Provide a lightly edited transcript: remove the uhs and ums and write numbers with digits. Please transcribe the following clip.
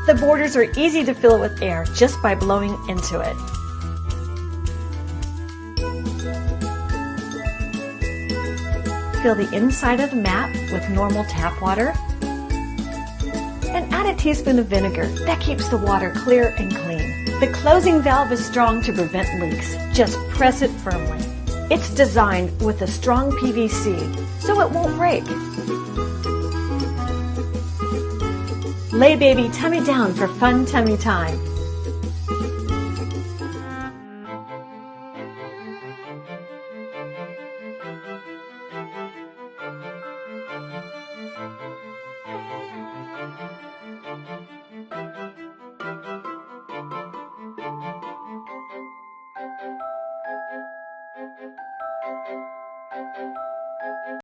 The borders are easy to fill with air just by blowing into it. Fill the inside of the mat with normal tap water and add a teaspoon of vinegar. That keeps the water clear and clean. The closing valve is strong to prevent leaks. Just press it firmly. It's designed with a strong PVC, so it won't break. Lay baby tummy down for fun tummy time.